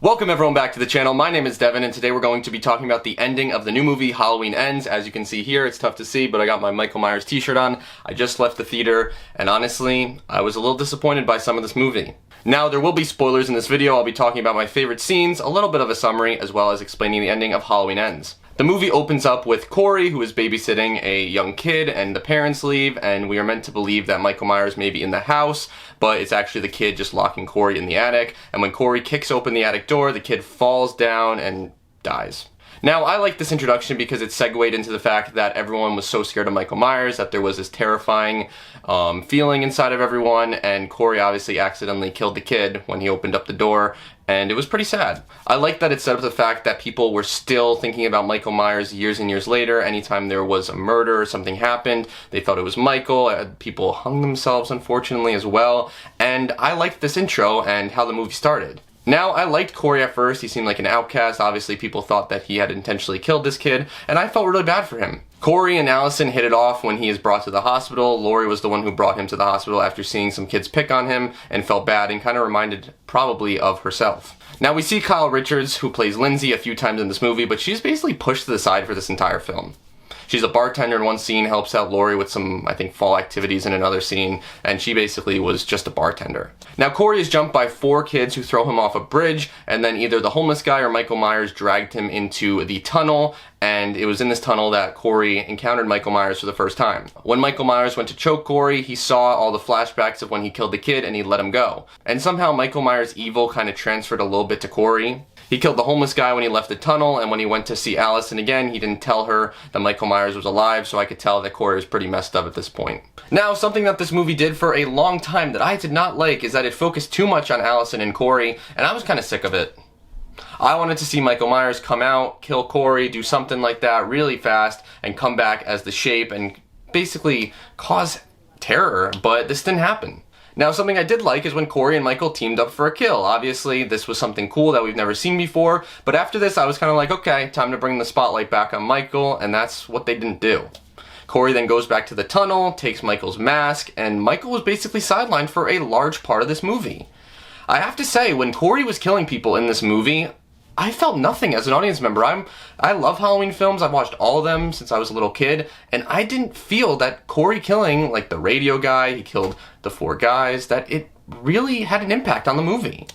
Welcome everyone back to the channel. My name is Devin and today we're going to be talking about the ending of the new movie Halloween Ends. As you can see here, it's tough to see, but I got my Michael Myers t-shirt on. I just left the theater and honestly, I was a little disappointed by some of this movie. Now, there will be spoilers in this video. I'll be talking about my favorite scenes, a little bit of a summary, as well as explaining the ending of Halloween Ends. The movie opens up with Corey, who is babysitting a young kid, and the parents leave, and we are meant to believe that Michael Myers may be in the house, but it's actually the kid just locking Corey in the attic, and when Corey kicks open the attic door, the kid falls down and dies. Now, I like this introduction because it segued into the fact that everyone was so scared of Michael Myers that there was this terrifying feeling inside of everyone, and Corey obviously accidentally killed the kid when he opened up the door, and it was pretty sad. I like that it set up the fact that people were still thinking about Michael Myers years and years later. Anytime there was a murder or something happened, they thought it was Michael. People hung themselves, unfortunately, as well, and I liked this intro and how the movie started. Now, I liked Corey at first. He seemed like an outcast. Obviously, people thought that he had intentionally killed this kid, and I felt really bad for him. Corey and Allison hit it off when he is brought to the hospital. Laurie was the one who brought him to the hospital after seeing some kids pick on him and felt bad and kind of reminded probably of herself. Now, we see Kyle Richards, who plays Lindsay, a few times in this movie, but she's basically pushed to the side for this entire film. She's a bartender in one scene, helps out Laurie with some, I think, fall activities in another scene, and she basically was just a bartender. Now, Corey is jumped by 4 kids who throw him off a bridge, and then either the homeless guy or Michael Myers dragged him into the tunnel, and it was in this tunnel that Corey encountered Michael Myers for the first time. When Michael Myers went to choke Corey, he saw all the flashbacks of when he killed the kid, and he let him go. And somehow Michael Myers' evil kind of transferred a little bit to Corey. He killed the homeless guy when he left the tunnel, and when he went to see Allison again, he didn't tell her that Michael Myers was alive, so I could tell that Corey was pretty messed up at this point. Now, something that this movie did for a long time that I did not like is that it focused too much on Allison and Corey, and I was kind of sick of it. I wanted to see Michael Myers come out, kill Corey, do something like that really fast, and come back as the Shape and basically cause terror, but this didn't happen. Now, something I did like is when Corey and Michael teamed up for a kill. Obviously, this was something cool that we've never seen before, but after this, I was kind of like, okay, time to bring the spotlight back on Michael, and that's what they didn't do. Corey then goes back to the tunnel, takes Michael's mask, and Michael was basically sidelined for a large part of this movie. I have to say, when Corey was killing people in this movie, I felt nothing as an audience member. I love Halloween films. I've watched all of them since I was a little kid, and I didn't feel that Corey killing, like the radio guy, he killed the 4 guys, that it really had an impact on the movie.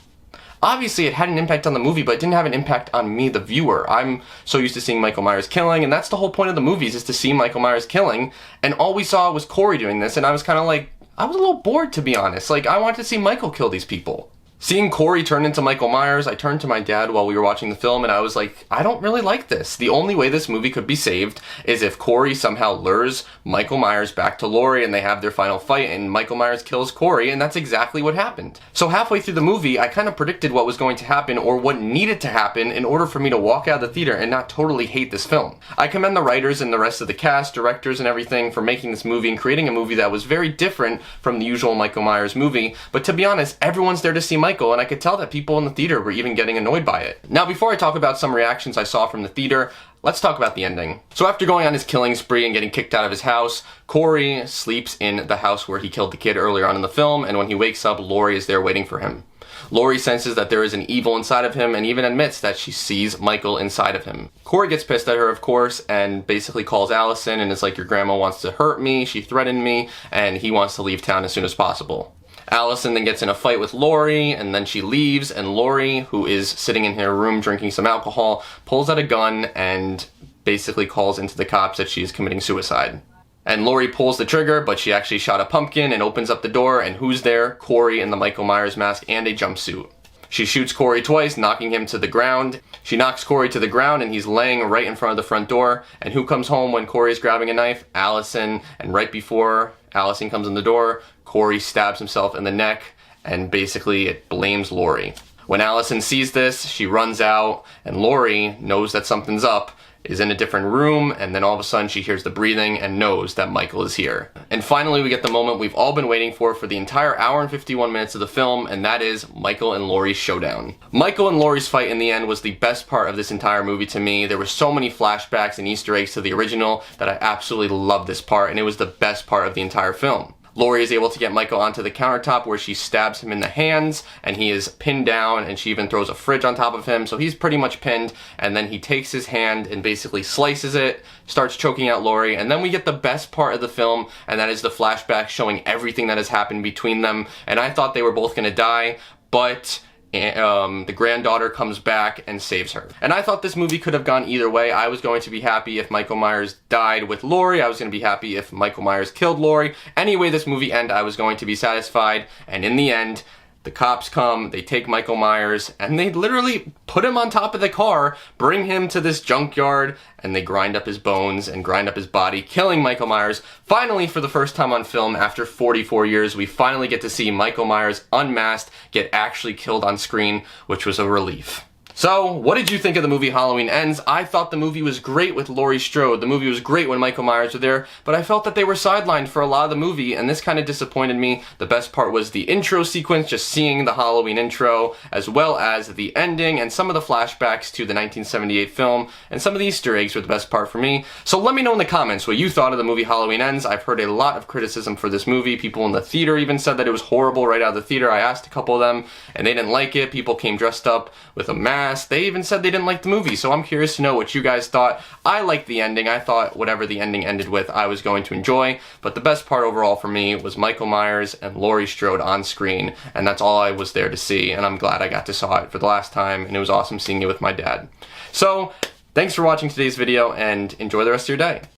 Obviously, it had an impact on the movie, but it didn't have an impact on me, the viewer. I'm so used to seeing Michael Myers killing, and that's the whole point of the movies, is to see Michael Myers killing, and all we saw was Corey doing this, and I was kind of like, I was a little bored, to be honest. Like, I wanted to see Michael kill these people. Seeing Corey turn into Michael Myers, I turned to my dad while we were watching the film and I was like, I don't really like this. The only way this movie could be saved is if Corey somehow lures Michael Myers back to Laurie and they have their final fight and Michael Myers kills Corey, and that's exactly what happened. So halfway through the movie, I kind of predicted what was going to happen or what needed to happen in order for me to walk out of the theater and not totally hate this film. I commend the writers and the rest of the cast, directors and everything for making this movie and creating a movie that was very different from the usual Michael Myers movie, but to be honest, everyone's there to see Michael, and I could tell that people in the theater were even getting annoyed by it. Now, before I talk about some reactions I saw from the theater, let's talk about the ending. So after going on his killing spree and getting kicked out of his house, Corey sleeps in the house where he killed the kid earlier on in the film, and when he wakes up, Laurie is there waiting for him. Laurie senses that there is an evil inside of him and even admits that she sees Michael inside of him. Corey gets pissed at her, of course, and basically calls Allison and is like, your grandma wants to hurt me, she threatened me, and he wants to leave town as soon as possible. Allison then gets in a fight with Laurie, and then she leaves, and Laurie, who is sitting in her room drinking some alcohol, pulls out a gun and basically calls into the cops that she's committing suicide. And Laurie pulls the trigger, but she actually shot a pumpkin and opens up the door, and who's there? Corey in the Michael Myers mask and a jumpsuit. She shoots Corey twice, knocking him to the ground. She knocks Corey to the ground, and he's laying right in front of the front door. And who comes home when Corey is grabbing a knife? Allison. And right before Allison comes in the door, Corey stabs himself in the neck, and basically it blames Laurie. When Allison sees this, she runs out, and Laurie knows that something's up, is in a different room, and then all of a sudden she hears the breathing and knows that Michael is here. And finally we get the moment we've all been waiting for the entire hour and 51 minutes of the film, and that is Michael and Laurie's showdown. Michael and Laurie's fight in the end was the best part of this entire movie to me. There were so many flashbacks and Easter eggs to the original that I absolutely loved this part, and it was the best part of the entire film. Laurie is able to get Michael onto the countertop where she stabs him in the hands, and he is pinned down, and she even throws a fridge on top of him, so he's pretty much pinned, and then he takes his hand and basically slices it, starts choking out Laurie, and then we get the best part of the film, and that is the flashback showing everything that has happened between them. And I thought they were both gonna die, but the granddaughter comes back and saves her. And I thought this movie could have gone either way. I was going to be happy if Michael Myers died with Laurie. I was going to be happy if Michael Myers killed Laurie. Any way this movie ended, I was going to be satisfied. And in the end, the cops come, they take Michael Myers, and they literally put him on top of the car, bring him to this junkyard, and they grind up his bones and grind up his body, killing Michael Myers. Finally, for the first time on film, after 44 years, we finally get to see Michael Myers unmasked get actually killed on screen, which was a relief. So, what did you think of the movie Halloween Ends? I thought the movie was great with Laurie Strode. The movie was great when Michael Myers were there, but I felt that they were sidelined for a lot of the movie, and this kind of disappointed me. The best part was the intro sequence, just seeing the Halloween intro, as well as the ending and some of the flashbacks to the 1978 film, and some of the Easter eggs were the best part for me. So let me know in the comments what you thought of the movie Halloween Ends. I've heard a lot of criticism for this movie. People in the theater even said that it was horrible right out of the theater. I asked a couple of them, and they didn't like it. People came dressed up with a mask. They even said they didn't like the movie, so I'm curious to know what you guys thought. I liked the ending. I thought whatever the ending ended with, I was going to enjoy, but the best part overall for me was Michael Myers and Laurie Strode on screen, and that's all I was there to see, and I'm glad I got to saw it for the last time, and it was awesome seeing it with my dad. So, thanks for watching today's video, and enjoy the rest of your day.